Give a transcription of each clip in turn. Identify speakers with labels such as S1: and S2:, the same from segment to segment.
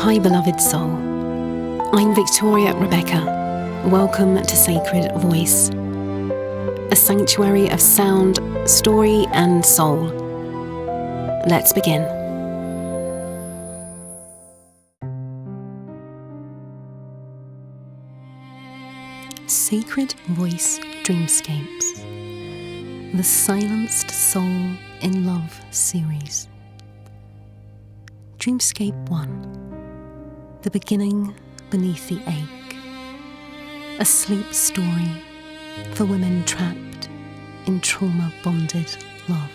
S1: Hi beloved soul, I'm Victoria Rebecca. Welcome to Sacred Voice, a sanctuary of sound, story and soul. Let's begin. Sacred Voice Dreamscapes, the Silenced Soul in Love series. Dreamscape 1, The Beginning Beneath the Ache, a sleep story for women trapped in trauma-bonded love.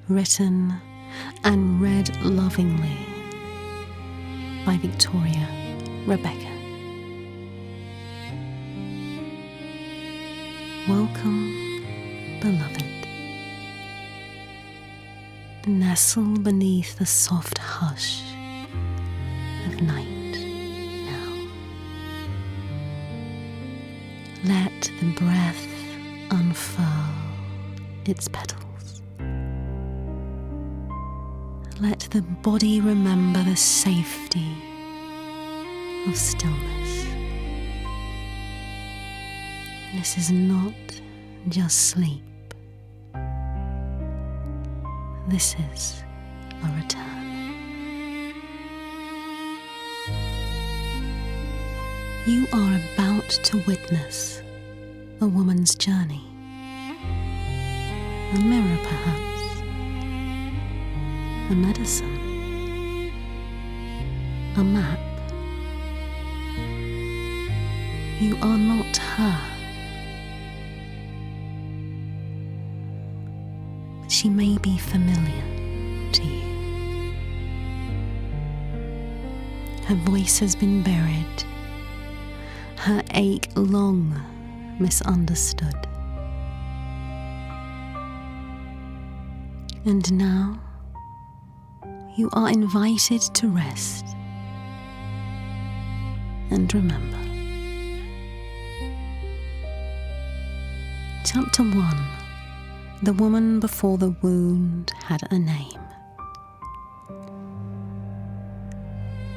S1: Written and read lovingly by Victoria Rebecca. Welcome, beloved. Nestle beneath the soft hush of night now. Let the breath unfurl its petals. Let the body remember the safety of stillness. This is not just sleep. This is a return. You are about to witness a woman's journey. A mirror, perhaps. A medicine. A map. You are not her. She may be familiar to you. Her voice has been buried, her ache long misunderstood. And now you are invited to rest and remember. Chapter 1. The woman before the wound had a name.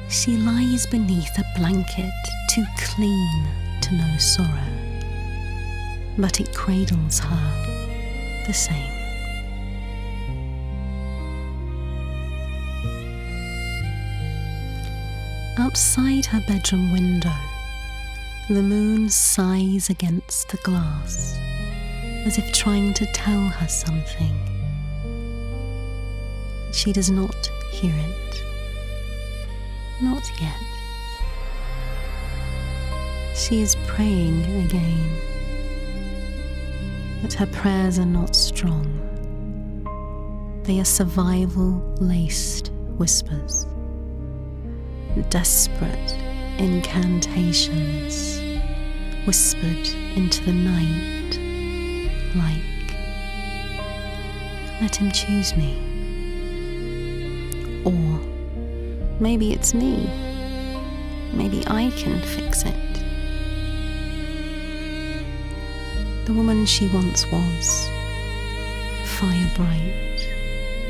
S1: She lies beneath a blanket too clean to know sorrow, but it cradles her the same. Outside her bedroom window, the moon sighs against the glass, as if trying to tell her something. She does not hear it. Not yet. She is praying again, but her prayers are not strong. They are survival-laced whispers, desperate incantations whispered into the night. Like, let him choose me. Or maybe it's me. Maybe I can fix it. The woman she once was, fire bright,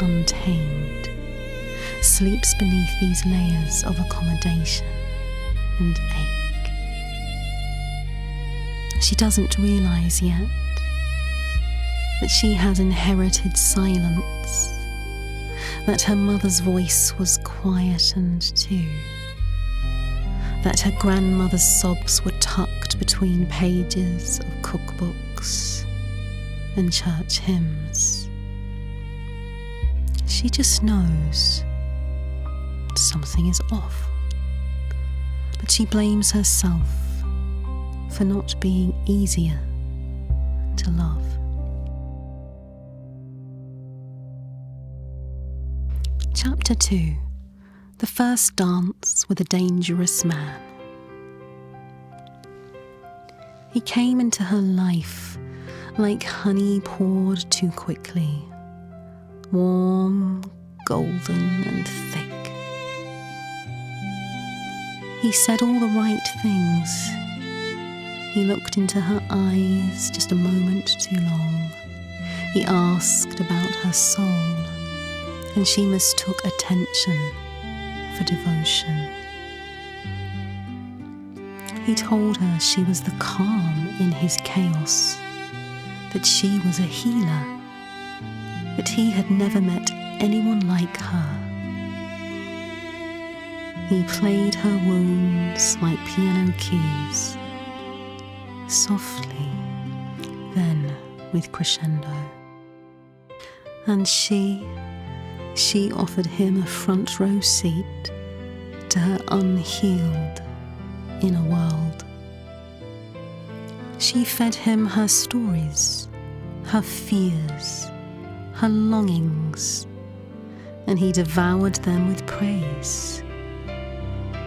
S1: untamed, sleeps beneath these layers of accommodation and ache. She doesn't realize yet that she has inherited silence, that her mother's voice was quietened too, that her grandmother's sobs were tucked between pages of cookbooks and church hymns. She just knows something is off, but she blames herself for not being easier to love. Chapter 2. The First Dance with a Dangerous Man. He came into her life like honey poured too quickly, warm, golden and thick. He said all the right things. He looked into her eyes just a moment too long. He asked about her soul, and she mistook attention for devotion. He told her she was the calm in his chaos, that she was a healer, that he had never met anyone like her. He played her wounds like piano keys, softly, then with crescendo. And she offered him a front row seat to her unhealed inner world. She fed him her stories, her fears, her longings, and he devoured them with praise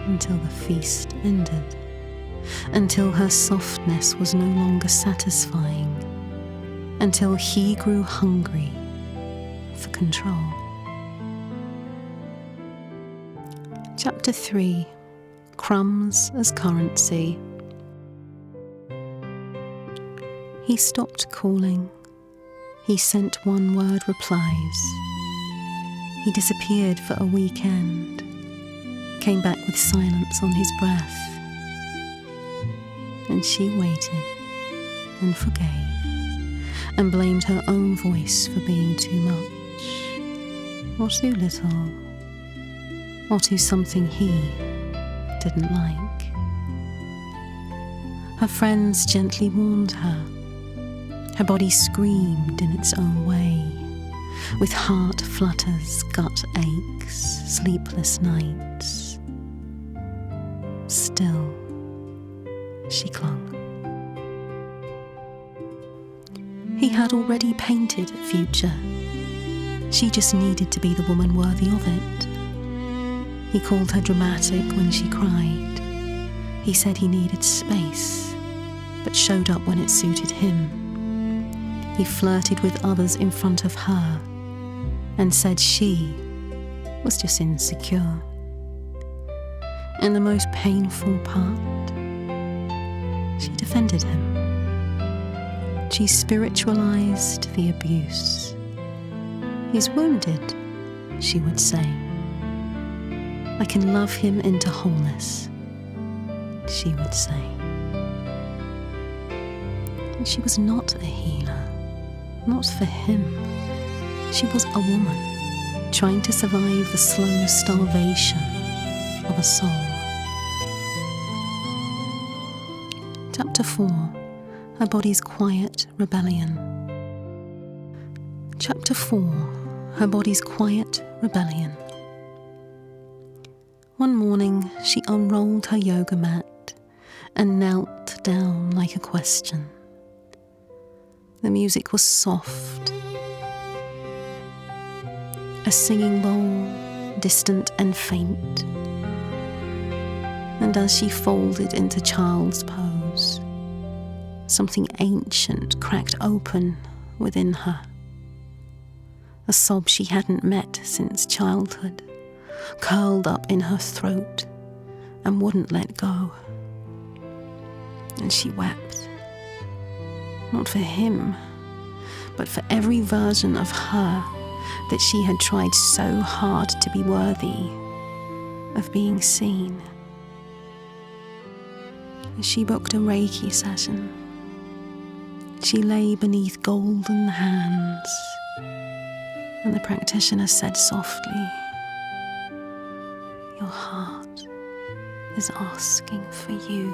S1: until the feast ended, until her softness was no longer satisfying, until he grew hungry for control. Chapter 3. Crumbs as Currency. He stopped calling. He sent one-word replies. He disappeared for a weekend, came back with silence on his breath. And she waited and forgave, and blamed her own voice for being too much, or too little, or too something he didn't like. Her friends gently warned her. Her body screamed in its own way, with heart flutters, gut aches, sleepless nights. Still, she clung. He had already painted a future. She just needed to be the woman worthy of it. He called her dramatic when she cried. He said he needed space, but showed up when it suited him. He flirted with others in front of her and said she was just insecure. And the most painful part, she defended him. She spiritualized the abuse. He's wounded, she would say. I can love him into wholeness, she would say. And she was not a healer, not for him. She was a woman trying to survive the slow starvation of a soul. Chapter 4. Her body's quiet rebellion. Chapter 4. Her body's quiet rebellion. One morning, she unrolled her yoga mat and knelt down like a question. The music was soft, a singing bowl, distant and faint. And as she folded into child's pose, something ancient cracked open within her. A sob she hadn't met since childhood curled up in her throat and wouldn't let go. And she wept, not for him, but for every version of her that she had tried so hard to be worthy of being seen. She booked a Reiki session. She lay beneath golden hands, and the practitioner said softly, "Your heart is asking for you."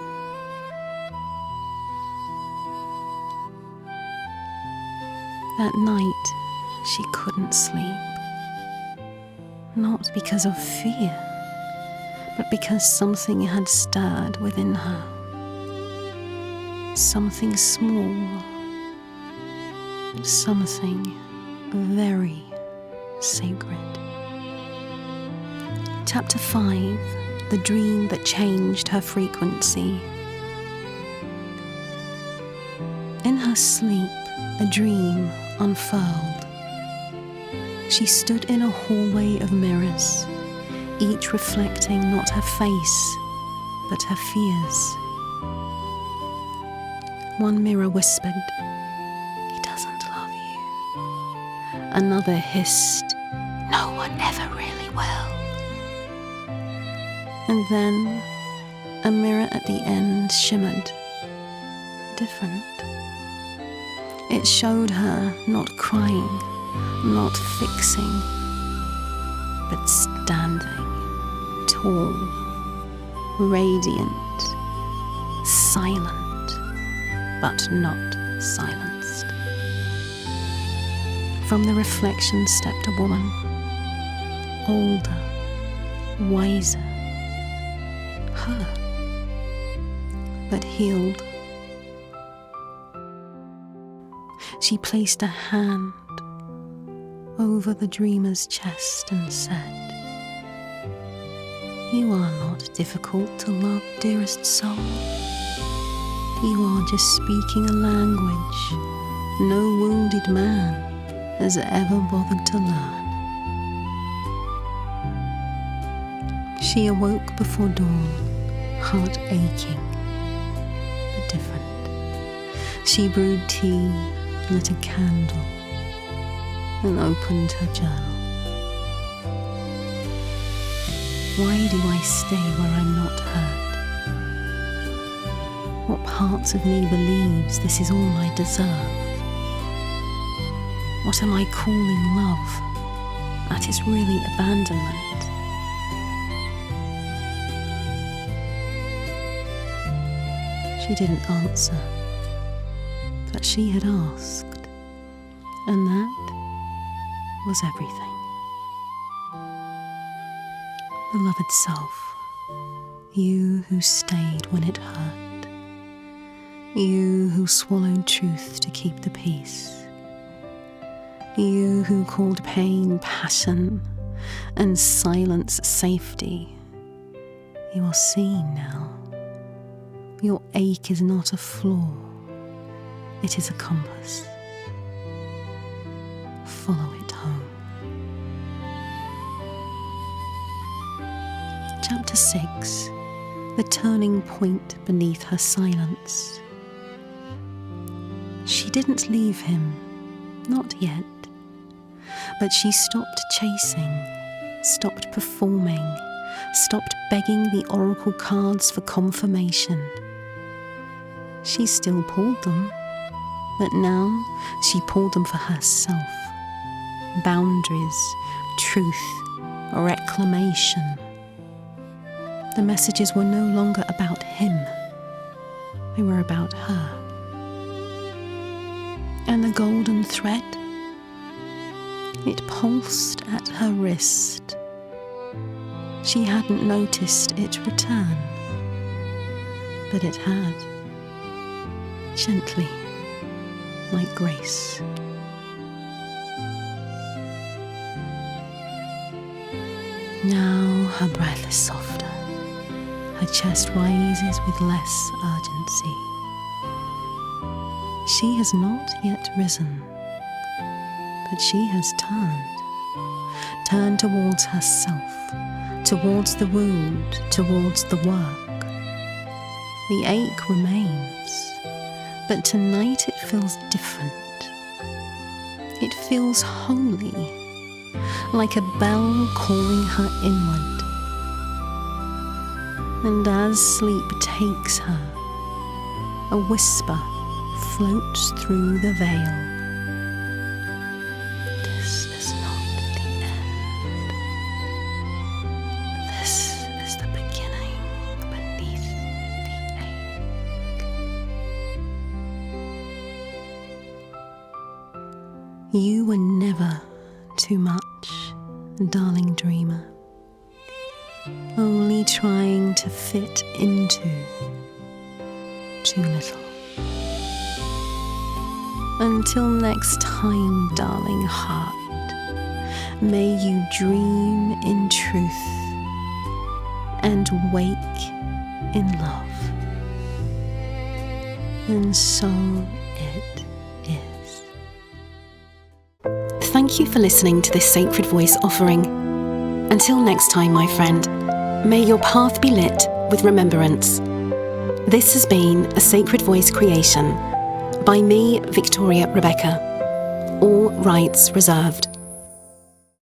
S1: That night, she couldn't sleep. Not because of fear, but because something had stirred within her. Something small, something very sacred. Chapter 5. The dream that changed her frequency. In her sleep, a dream unfurled. She stood in a hallway of mirrors, each reflecting not her face, but her fears. One mirror whispered, "He doesn't love you." Another hissed, "No one ever really will." And then a mirror at the end shimmered, different. It showed her not crying, not fixing, but standing, tall, radiant, silent, but not silenced. From the reflection stepped a woman, older, wiser, her, but healed. She placed a hand over the dreamer's chest and said, "You are not difficult to love, dearest soul. You are just speaking a language no wounded man has ever bothered to learn." She awoke before dawn, heart aching, but different. She brewed tea, lit a candle, and opened her journal. Why do I stay where I'm not heard? What parts of me believes this is all I deserve? What am I calling love that is really abandonment? She didn't answer, but she had asked, and that was everything. Beloved self, you who stayed when it hurt, you who swallowed truth to keep the peace, you who called pain passion and silence safety, you are seen now. Your ache is not a flaw, it is a compass. Follow it home. Chapter 6. The turning point beneath her silence. She didn't leave him, not yet, but she stopped chasing, stopped performing, stopped begging the oracle cards for confirmation. She still pulled them, but now she pulled them for herself. Boundaries, truth, reclamation. The messages were no longer about him, they were about her. And the golden thread, it pulsed at her wrist. She hadn't noticed it return, but it had, gently, like grace. Now her breath is softer, her chest rises with less urgency. She has not yet risen, but she has turned towards herself, towards the wound, towards the work. The ache remains, but tonight it feels different. It feels holy, like a bell calling her inward. And as sleep takes her, a whisper floats through the veil. This is not the end. This is the beginning beneath the ache. You were never too much, darling dreamer, only trying to fit into too little. Until next time, darling heart, may you dream in truth and wake in love. And so it is. Thank you for listening to this Sacred Voice offering. Until next time, my friend, may your path be lit with remembrance. This has been a Sacred Voice creation by me, Victoria Rebecca. All rights reserved.